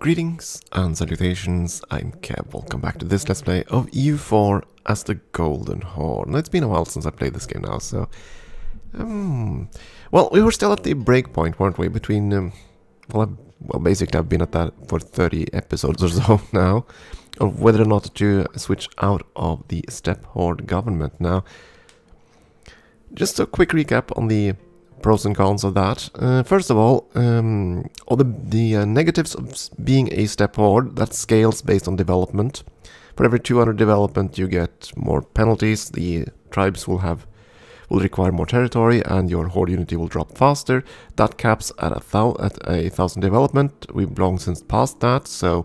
Greetings and salutations, I'm Keb. Welcome back to this Let's Play of EU4 as the Golden Horde. Now, it's been a while since I played this game now, so... well, we were still at the breakpoint, weren't we? Between... well, basically I've been at that for 30 episodes or so now, of whether or not to switch out of the steppe horde government. Now, just a quick recap on the pros and cons of that. First of all the negatives of being a steppe horde, that scales based on development. For every 200 development you get more penalties, the tribes will require more territory, and your horde unity will drop faster. That caps at a 1,000 development. We've long since passed that, so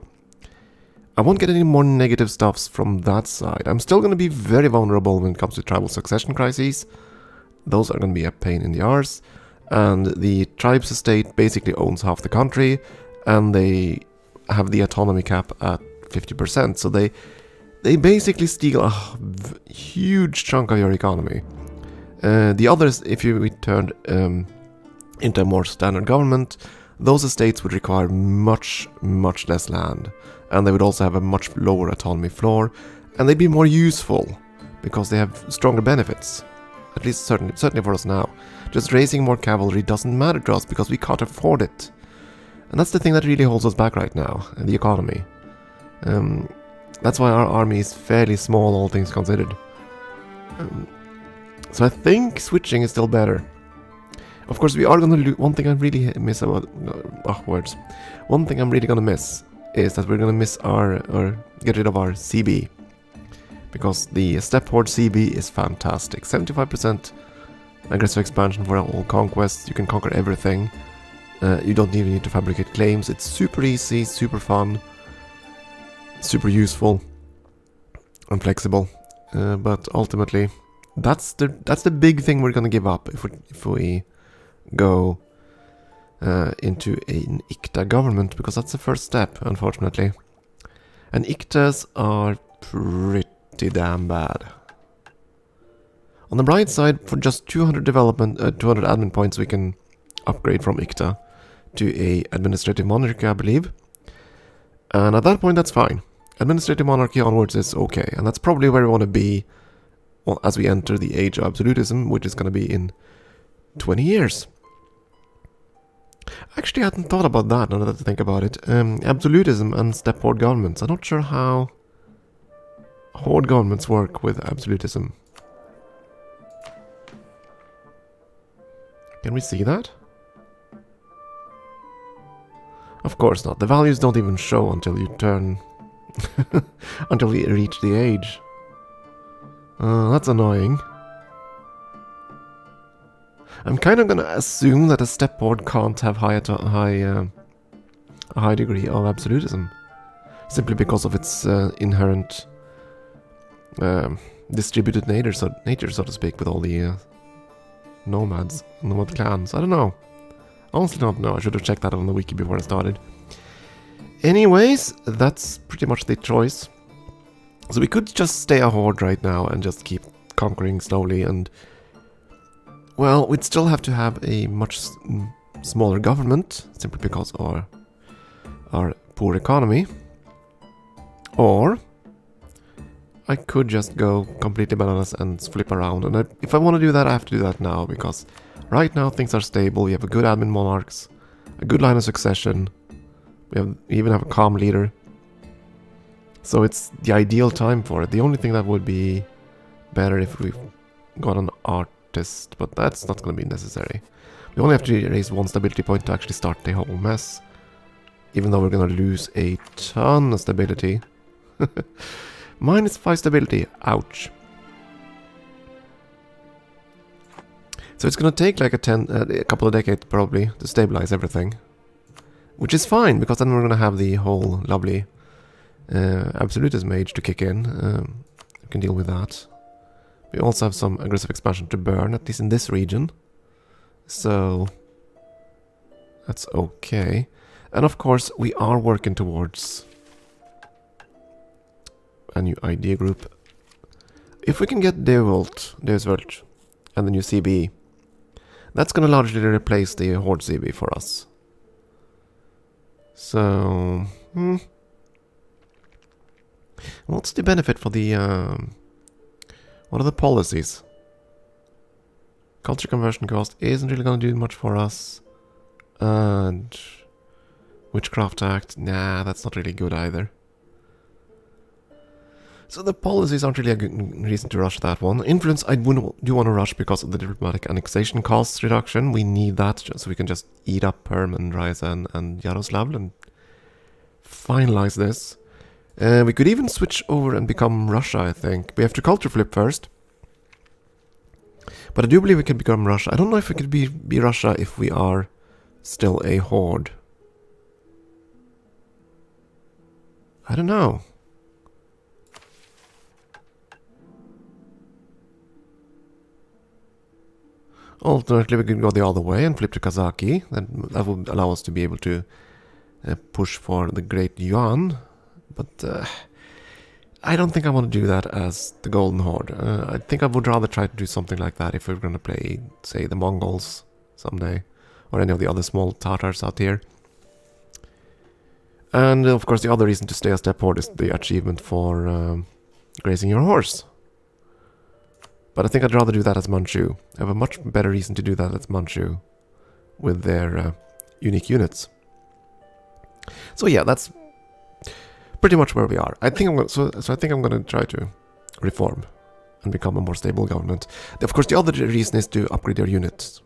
I won't get any more negative stuffs from that side. I'm still going to be very vulnerable when it comes to tribal succession crises. Those are going to be a pain in the arse, and the tribe's estate basically owns half the country, and they have the autonomy cap at 50%, so they basically steal a huge chunk of your economy. The others, if you returned into a more standard government, those estates would require much less land, and they would also have a much lower autonomy floor, and they'd be more useful, because they have stronger benefits. At least certainly for us now. Just raising more cavalry doesn't matter to us because we can't afford it. And that's the thing that really holds us back right now, the economy. That's why our army is fairly small, all things considered. So I think switching is still better. Of course, we are going to lose. One thing I really miss about... One thing I'm really going to miss is that we're going to miss or get rid of our CB. Because the steppe horde CB is fantastic. 75% aggressive expansion for all conquests. You can conquer everything. You don't even need to fabricate claims. It's super easy, super fun, super useful, and flexible. But ultimately, that's the big thing we're gonna give up if we go into an ICTA government, because that's the first step, unfortunately. And ICTAs are pretty damn bad. On the bright side, for just 200 admin points, we can upgrade from ICTA to a administrative monarchy, I believe. And at that point, that's fine. Administrative monarchy onwards is okay, and that's probably where we want to be, well, as we enter the age of absolutism, which is going to be in 20 years. Actually, I hadn't thought about that, now that I think about it. Absolutism and steppe horde governments. I'm not sure how horde governments work with absolutism. Can we see that? Of course not. The values don't even show until you turn... until we reach the age. That's annoying. I'm kind of gonna assume that a steppe horde can't have a high degree of absolutism. Simply because of its inherent... distributed nature, so to speak, with all the nomad clans. I don't know. Honestly don't know. I should have checked that on the wiki before I started. Anyways, that's pretty much the choice. So we could just stay a horde right now and just keep conquering slowly, and well, we'd still have to have a much smaller government, simply because of our poor economy. Or I could just go completely bananas and flip around, and if I want to do that, I have to do that now, because right now things are stable. We have a good admin monarchs, a good line of succession, we even have a calm leader, so it's the ideal time for it. The only thing that would be better if we got an artist, but that's not going to be necessary. We only have to raise one stability point to actually start the whole mess, even though we're going to lose a ton of stability. -5 stability. Ouch. So it's gonna take like a couple of decades probably to stabilize everything, which is fine, because then we're gonna have the whole lovely absolutism age to kick in. We can deal with that. We also have some aggressive expansion to burn, at least in this region, so that's okay. And of course we are working towards a new idea group. If we can get Deus Vult and the new CB, that's going to largely replace the Horde CB for us. So What's the benefit for the... what are the policies? Culture conversion cost isn't really going to do much for us. And... Witchcraft Act, nah, that's not really good either. So the policies aren't really a good reason to rush that one. Influence, I do want to rush because of the diplomatic annexation costs reduction. We need that so we can just eat up Perm and Ryza and Yaroslav and finalize this. We could even switch over and become Russia, I think. We have to culture flip first. But I do believe we can become Russia. I don't know if we could be Russia if we are still a horde. I don't know. Alternatively, we could go the other way and flip to Kazaki. That would allow us to be able to push for the great Yuan. But I don't think I want to do that as the Golden Horde. I think I would rather try to do something like that if we were going to play, say, the Mongols someday. Or any of the other small Tatars out here. And of course the other reason to stay a steppe horde is the achievement for grazing your horse. But I think I'd rather do that as Manchu. I have a much better reason to do that as Manchu with their unique units. So yeah, that's pretty much where we are. I think I'm going so I think I'm going to try to reform and become a more stable government. Of course, the other reason is to upgrade your units.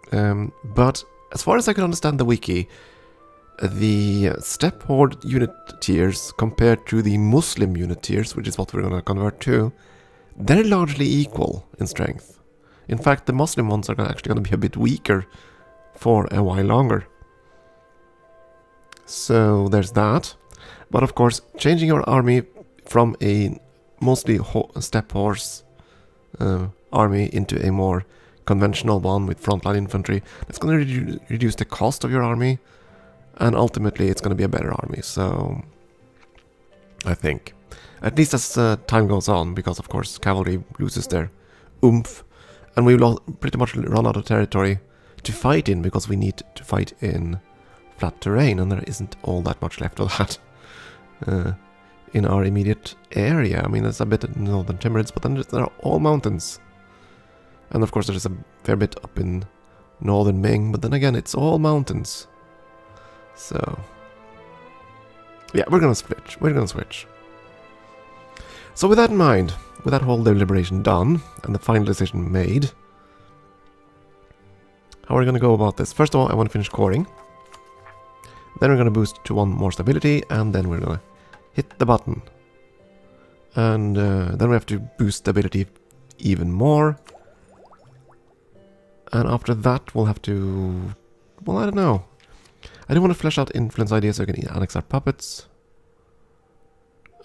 But as far as I can understand the wiki, the steppe horde unit tiers compared to the Muslim unit tiers, which is what we're going to convert to, they're largely equal in strength. In fact, the Muslim ones are actually going to be a bit weaker for a while longer. So there's that. But of course, changing your army from a mostly steppe horse army into a more conventional one with frontline infantry, that's going to reduce the cost of your army. And ultimately, it's going to be a better army, so I think. At least as time goes on, because of course cavalry loses their oomph, and we will pretty much run out of territory to fight in, because we need to fight in flat terrain, and there isn't all that much left of that in our immediate area. I mean, there's a bit of northern Timurids, but then there are all mountains. And of course there's a fair bit up in northern Ming, but then again, it's all mountains. So, yeah, we're gonna switch. We're gonna switch. So with that in mind, with that whole deliberation done, and the final decision made, how are we gonna go about this? First of all, I want to finish coring. Then we're gonna boost to 1 more stability, and then we're gonna hit the button. And then we have to boost stability even more. And after that, we'll have to... well, I don't know. I do want to flesh out influence ideas so we can annex our puppets.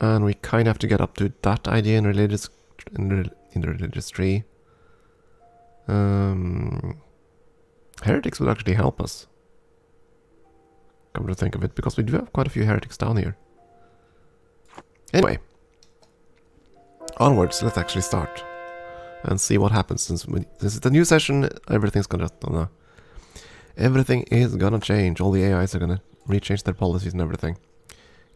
And we kind of have to get up to that idea in the religious tree. Heretics would actually help us. Come to think of it, because we do have quite a few heretics down here. Anyway. Onwards, let's actually start. And see what happens since this is the new session. Everything's gonna change. All the AIs are gonna rechange their policies and everything.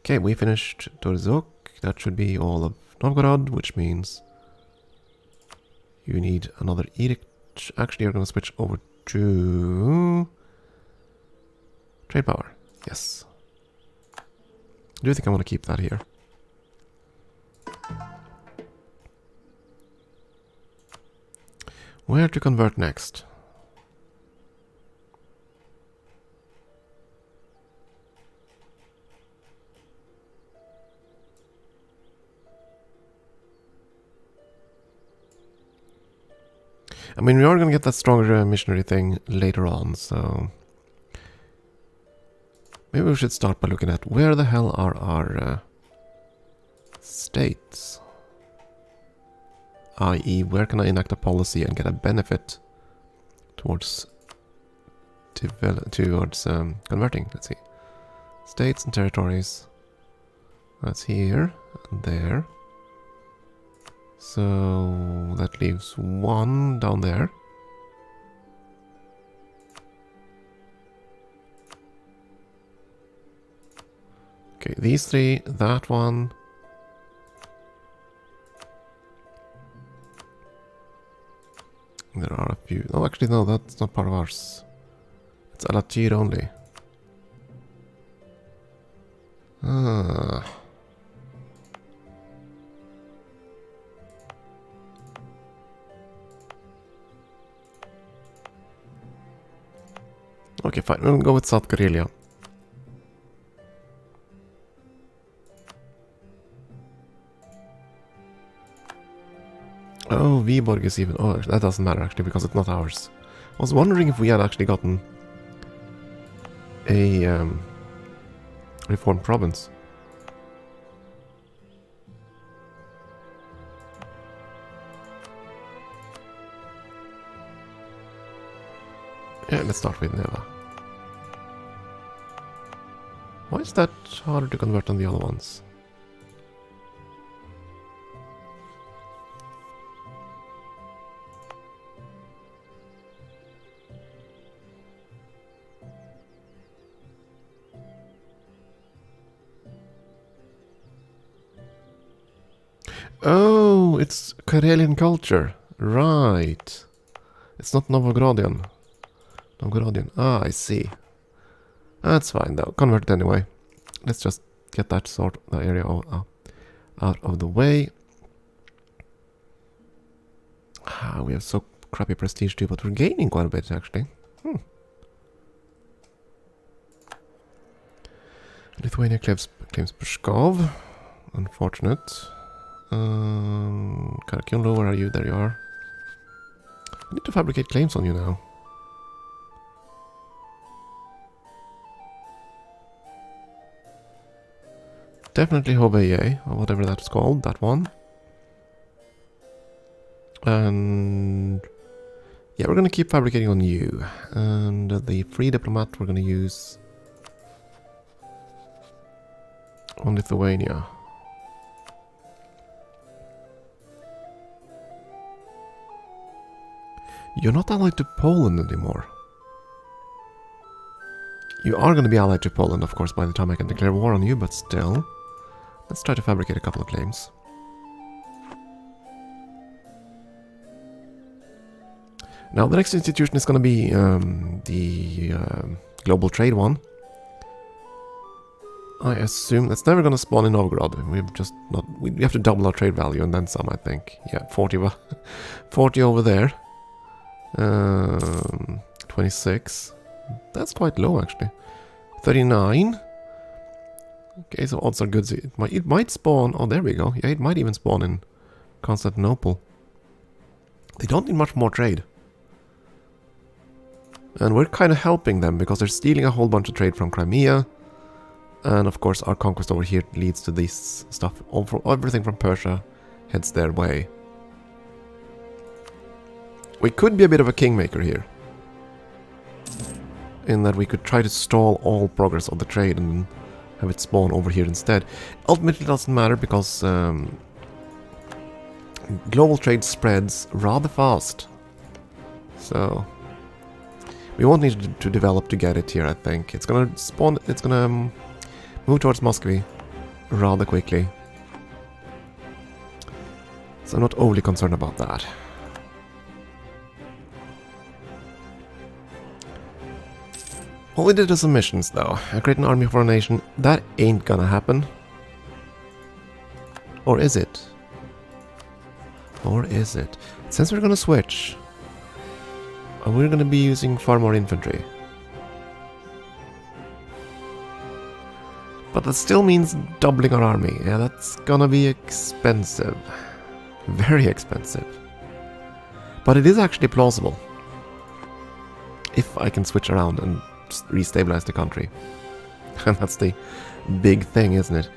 Okay, we finished Torzok. That should be all of Novgorod, which means you need another edict. Actually, you're gonna switch over to trade power. Yes. Do you think I want to keep that here? Where to convert next? I mean, we are going to get that stronger missionary thing later on, so... maybe we should start by looking at where the hell are our states? I.e., where can I enact a policy and get a benefit towards converting? Let's see. States and territories. That's here and there. So that leaves 1 down there. Okay, these three, that one. There are a few. Oh, actually, no, that's not part of ours. It's Alatir only. Ah. Okay, fine. We'll go with South Karelia. Oh, Viborg is even... Oh, that doesn't matter actually because it's not ours. I was wondering if we had actually gotten a reformed province. Yeah, let's start with Neva. Why is that harder to convert than the other ones? Oh, it's Karelian culture. Right. It's not Novgorodian. Novgorodian. Ah, I see. That's fine though. Convert it anyway. Let's just get that area out of the way. Ah, we have so crappy prestige too, but we're gaining quite a bit actually. Lithuania claims Pskov. Unfortunate. Karakyunlo, where are you? There you are. I need to fabricate claims on you now. Definitely Hobeye, or whatever that's called, that one. And yeah, we're gonna keep fabricating on you. And the free diplomat we're gonna use on Lithuania. You're not allied to Poland anymore. You are going to be allied to Poland, of course, by the time I can declare war on you, but still. Let's try to fabricate a couple of claims. Now, the next institution is going to be the global trade one. I assume that's never going to spawn in Novgorod. We've just not... We have to double our trade value and then some, I think. Yeah, 40, 40 over there. 26. That's quite low, actually. 39. Okay, so odds are good. It might spawn... Oh, there we go. Yeah, it might even spawn in Constantinople. They don't need much more trade. And we're kind of helping them because they're stealing a whole bunch of trade from Crimea. And of course, our conquest over here leads to this stuff. Everything from Persia heads their way. We could be a bit of a kingmaker here. In that we could try to stall all progress of the trade and have it spawn over here instead. Ultimately, it doesn't matter because global trade spreads rather fast. So we won't need to develop to get it here, I think. It's gonna spawn, it's gonna move towards Muscowy rather quickly. So I'm not overly concerned about that. Well, we did some missions though. Create an army for a nation. That ain't gonna happen. Or is it? Or is it? Since we're gonna switch, we're gonna be using far more infantry. But that still means doubling our army. Yeah, that's gonna be expensive. Very expensive. But it is actually plausible. If I can switch around and restabilize the country. And that's the big thing, isn't it?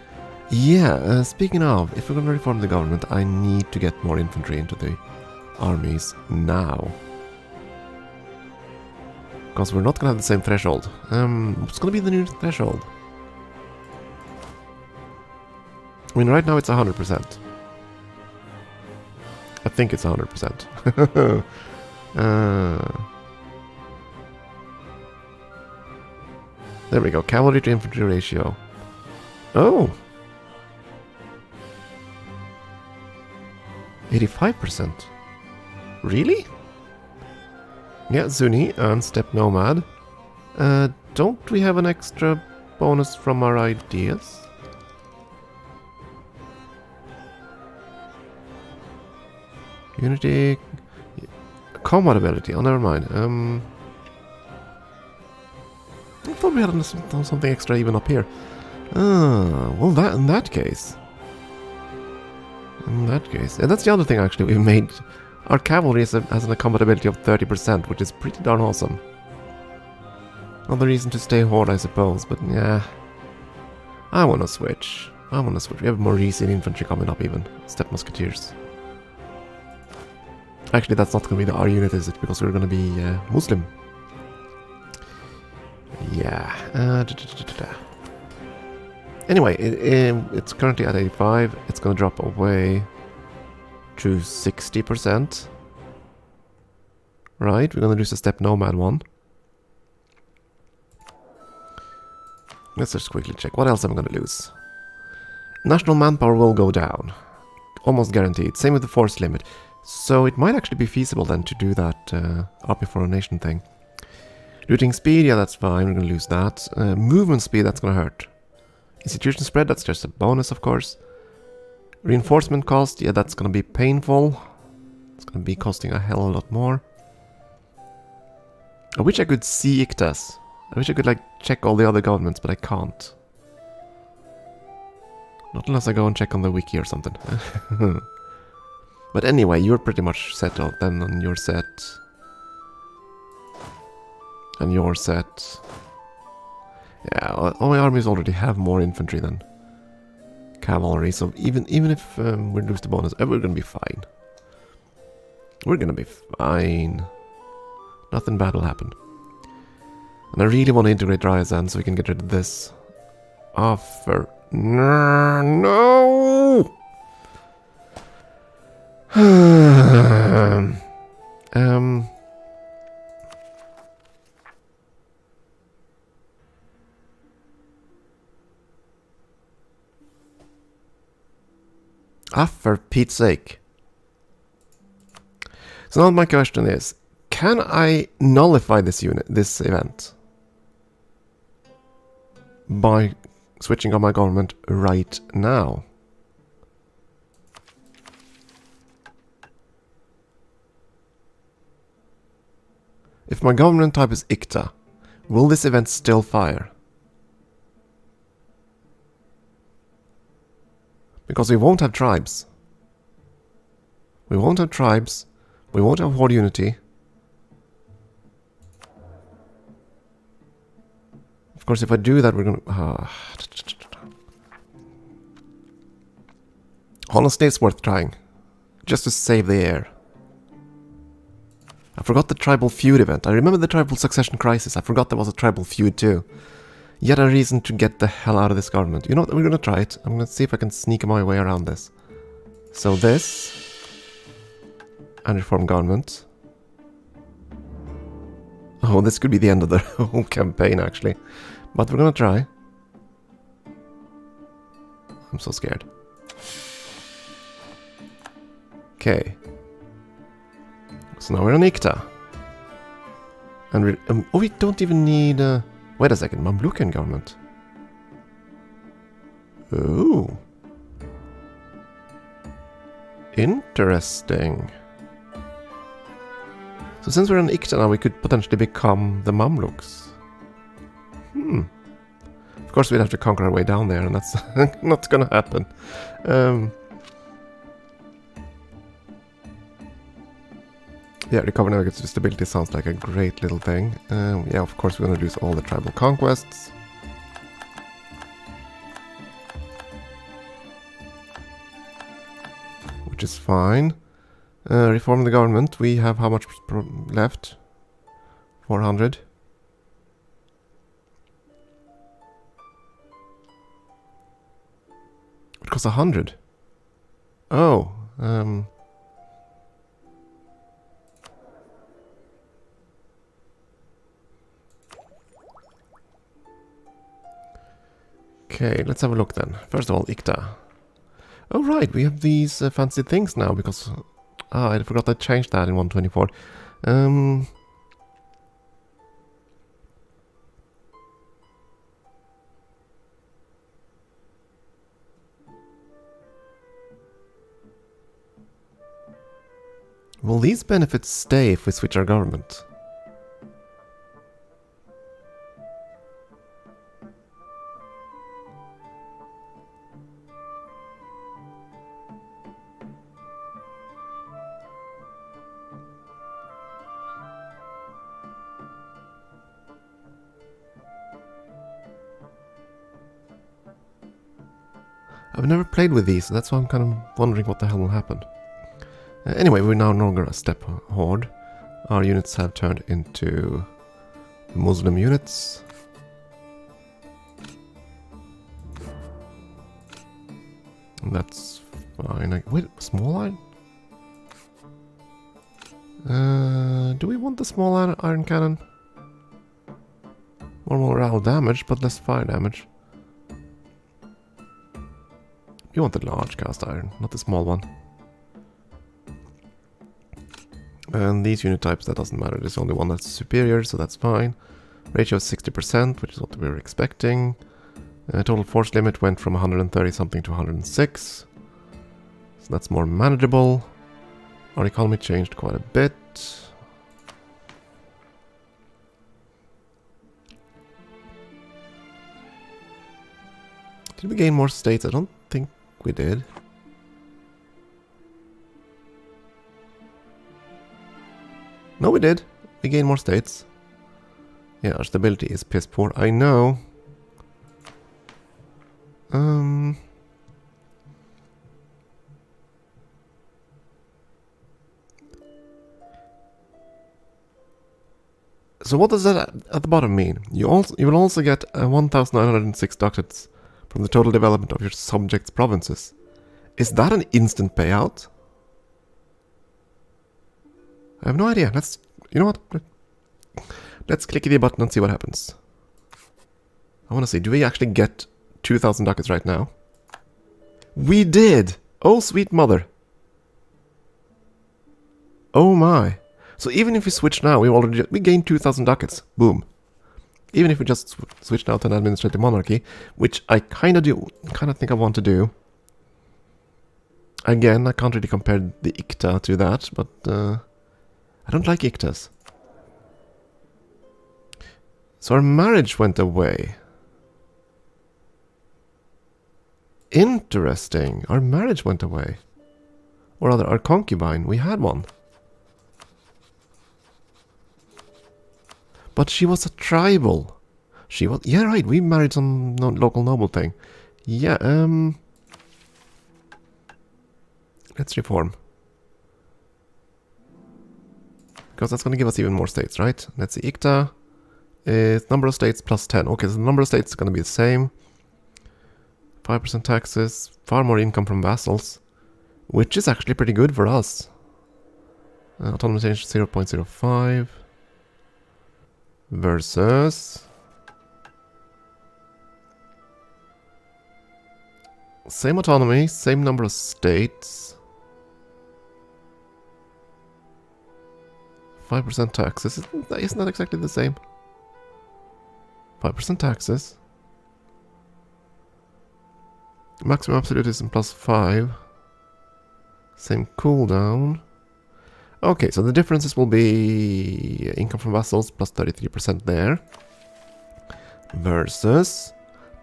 Yeah, speaking of, if we're going to reform the government, I need to get more infantry into the armies now. Because we're not going to have the same threshold. What's going to be the new threshold? I mean, right now it's 100%. I think it's 100%. There we go, cavalry to infantry ratio. Oh! 85%. Really? Yeah, Zuni and Steppe Nomad. Don't we have an extra bonus from our ideas? Unity... Combat ability. Oh, never mind. I thought we had done something extra even up here. Well, in that case... yeah, that's the other thing actually we made. Our cavalry has a combat ability of 30%, which is pretty darn awesome. Another reason to stay Horde, I suppose, but yeah. I wanna switch. We have more easy infantry coming up even. Steppe Musketeers. Actually, that's not gonna be our unit, is it? Because we're gonna be Muslim. Yeah. Anyway, it's currently at 85. It's gonna drop away to 60%. Right, we're gonna lose the Steppe Nomad one. Let's just quickly check. What else am I gonna lose? National manpower will go down. Almost guaranteed. Same with the force limit. So it might actually be feasible then to do that Army for a Nation thing. Looting speed, yeah, that's fine. We're gonna lose that. Movement speed, that's gonna hurt. Institution spread, that's just a bonus, of course. Reinforcement cost, yeah, that's gonna be painful. It's gonna be costing a hell of a lot more. I wish I could see Ictas. I wish I could, like, check all the other governments, but I can't. Not unless I go and check on the wiki or something. But anyway, you're pretty much settled then on your set. And your set. Yeah, all my armies already have more infantry than cavalry, so even if we lose the bonus, we're gonna be fine. We're gonna be fine. Nothing bad will happen. And I really want to integrate Ryazan so we can get rid of this offer. No! For Pete's sake. So now my question is, can I nullify this event by switching on my government right now? If my government type is Icta, will this event still fire? Because we won't have tribes. We won't have tribes. We won't have Horde unity. Of course, if I do that, we're gonna... Honestly, it's worth trying. Just to save the air. I forgot the tribal feud event. I remember the tribal succession crisis. I forgot there was a tribal feud too. Yet a reason to get the hell out of this government. You know what? We're gonna try it. I'm gonna see if I can sneak my way around this. So this... and reform government. Oh, this could be the end of the whole campaign, actually. But we're gonna try. I'm so scared. Okay. So now we're on Icta. And we... oh, we don't even need... wait a second, Mamlukan government. Ooh. Interesting. So since we're on Icta now, we could potentially become the Mamluks. Of course, we'd have to conquer our way down there, and that's not gonna happen. Yeah, recover navigator stability sounds like a great little thing. Yeah, of course, we're gonna lose all the tribal conquests. Which is fine. Reform the government. We have how much left? 400. It costs 100. Oh, Okay, let's have a look then. First of all, Ikta. Oh right, we have these fancy things now because... I forgot I changed that in 124. Will these benefits stay if we switch our government? I've never played with these, so that's why I'm kind of wondering what the hell will happen. Anyway, we're now no longer a steppe horde. Our units have turned into Muslim units. And that's fine. Wait, small iron? Do we want the small iron cannon? More morale damage, but less fire damage. You want the large cast iron, not the small one. And these unit types, that doesn't matter. There's only one that's superior, so that's fine. Ratio is 60%, which is what we were expecting. Total force limit went from 130 something to 106. So that's more manageable. Our economy changed quite a bit. Did we gain more states? I don't think we did. No, we did. We gained more states. Yeah, our stability is piss poor. I know. So what does that at the bottom mean? You will also get 1,906 ducats from the total development of your subjects' provinces. Is that an instant payout? I have no idea. You know what? Let's click the button and see what happens. I want to see, do we actually get 2,000 ducats right now? We did! Oh, sweet mother. Oh my. So even if we switch now, we gain 2,000 ducats. Boom. Even if we just switch now to an administrative monarchy, which I kind of think I want to do. Again, I can't really compare the Ikta to that, but I don't like Iktas. So our marriage went away. Interesting. Our marriage went away. Or rather, our concubine. We had one. But she was a tribal. She was... Yeah, right. We married some local noble thing. Yeah, let's reform. Because that's going to give us even more states, right? Let's see. Ikta is number of states plus 10. Okay, so the number of states is going to be the same. 5% taxes. Far more income from vassals. Which is actually pretty good for us. Autonomy change 0.05. Versus... Same autonomy, same number of states. 5% taxes. Isn't that exactly the same? 5% taxes. Maximum absolutism plus 5. Same cooldown. Okay, so the differences will be income from vassals plus 33% there. Versus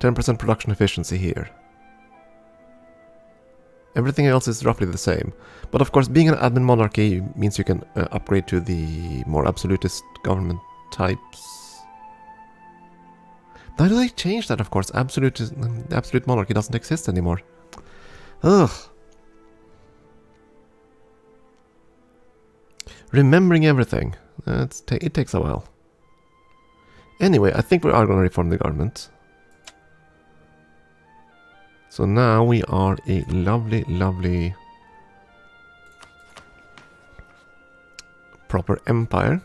10% production efficiency here. Everything else is roughly the same. But of course, being an admin monarchy means you can upgrade to the more absolutist government types. Now do they change that, of course? The absolute monarchy doesn't exist anymore. Ugh. Remembering everything. It takes a while. Anyway, I think we are going to reform the government. So now we are a lovely, lovely proper empire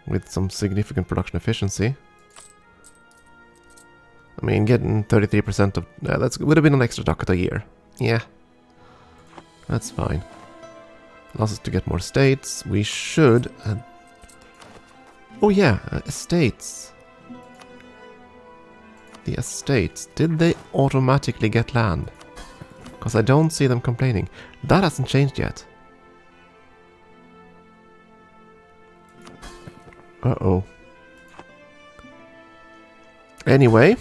with some significant production efficiency. I mean, getting 33% of... that would have been an extra ducat a year. Yeah. That's fine. Allows us to get more states. We should... oh yeah, estates. The estates. Did they automatically get land? Because I don't see them complaining. That hasn't changed yet. Uh-oh. Anyway.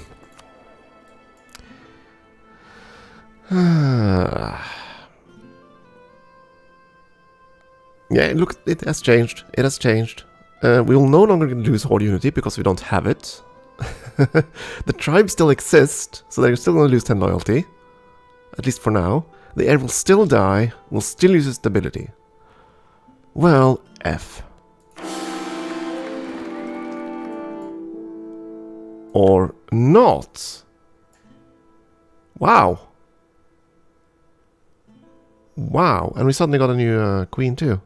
Yeah, look, it has changed. It has changed. We will no longer lose Horde Unity because we don't have it. The tribes still exist, so they're still going to lose 10 loyalty. At least for now. The air will still die, will still lose its stability. Well, F. Or not. Wow. Wow, and we suddenly got a new queen too.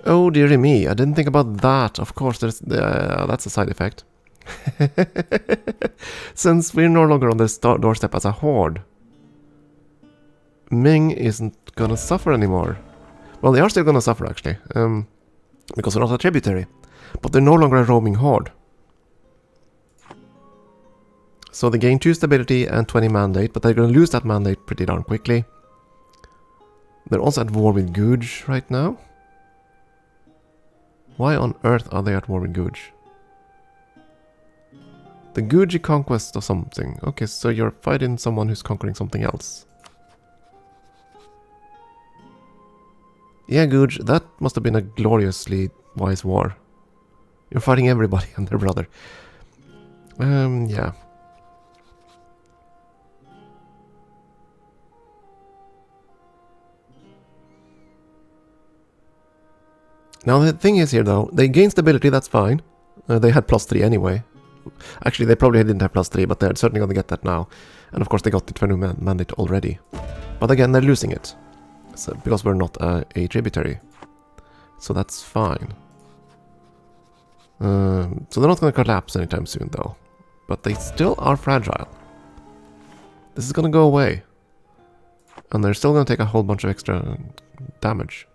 Oh dearie me, I didn't think about that. Of course, that's a side effect. Since we're no longer on the doorstep as a horde, Ming isn't gonna suffer anymore. Well, they are still gonna suffer actually, because they're not a tributary, but they're no longer a roaming horde. So they gain 2 stability and 20 mandate, but they're gonna lose that mandate pretty darn quickly. They're also at war with Guj right now. Why on earth are they at war with Guj? The Guji conquest or something. Okay, so you're fighting someone who's conquering something else. Yeah, Guj, that must have been a gloriously wise war. You're fighting everybody and their brother. Yeah. Now the thing is here though, they gain stability, that's fine. They had +3 anyway. Actually, they probably didn't have +3, but they're certainly going to get that now. And of course they got the 20 mandate already. But again, they're losing it. So, because we're not a tributary. So that's fine. So they're not going to collapse anytime soon though. But they still are fragile. This is going to go away. And they're still going to take a whole bunch of extra damage.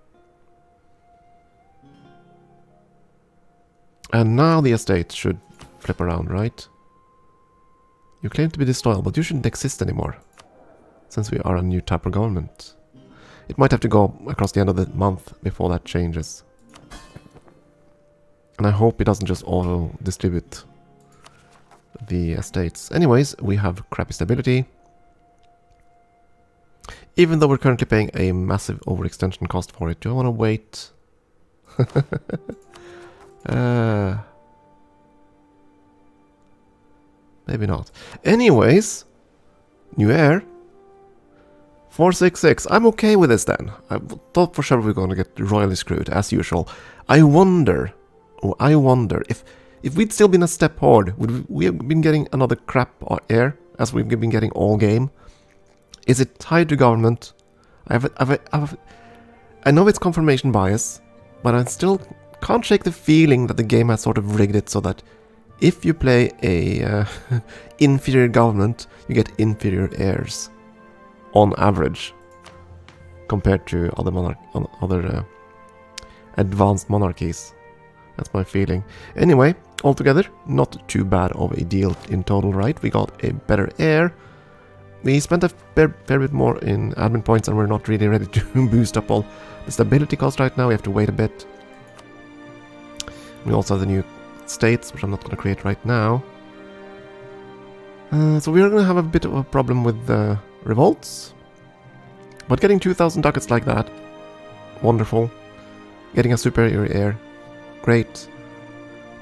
And now the estate should flip around, right? You claim to be disloyal, but you shouldn't exist anymore. Since we are a new type of government. It might have to go across the end of the month before that changes. And I hope it doesn't just auto-distribute the estates. Anyways, we have crappy stability. Even though we're currently paying a massive overextension cost for it, do I want to wait? Maybe not. Anyways, new heir. 466. I'm okay with this then. I thought for sure we were going to get royally screwed, as usual. I wonder if we'd still been a steppe horde, would we have been getting another crap heir, as we've been getting all game? Is it tied to government? I know it's confirmation bias, but I still can't shake the feeling that the game has sort of rigged it so that if you play a inferior government, you get inferior heirs on average compared to other advanced monarchies. That's my feeling. Anyway, altogether, not too bad of a deal in total, right? We got a better heir. We spent a fair bit more in admin points and we're not really ready to boost up all the stability cost right now. We have to wait a bit. We also have the new states, which I'm not going to create right now. So we're going to have a bit of a problem with the revolts. But getting 2,000 ducats like that, wonderful. Getting a superior heir, great.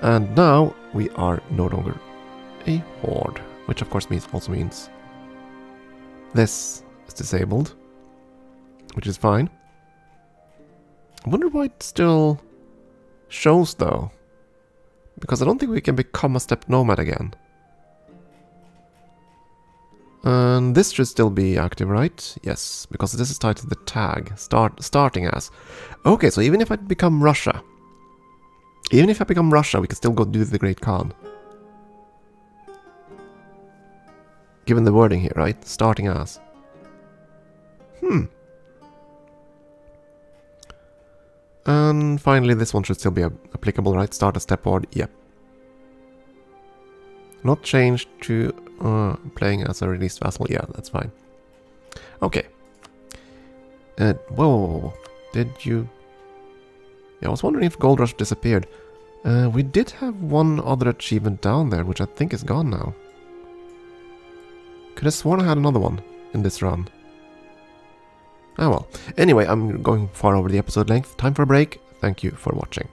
And now we are no longer a horde, which of course also means this is disabled, which is fine. I wonder why it still shows though, because I don't think we can become a steppe nomad again. And this should still be active, right? Yes, because this is tied to the tag, starting as. Okay, so even if I become Russia, Even if I become Russia, we can still go do the Great Khan. Given the wording here, right? Starting as. And finally, this one should still be applicable, right? Start a steppe horde. Yep. Not changed to playing as a released vassal. Yeah, that's fine. Okay. Whoa. Did you... Yeah, I was wondering if Gold Rush disappeared. We did have one other achievement down there, which I think is gone now. Could have sworn I had another one in this run. Ah well. Anyway, I'm going far over the episode length. Time for a break. Thank you for watching.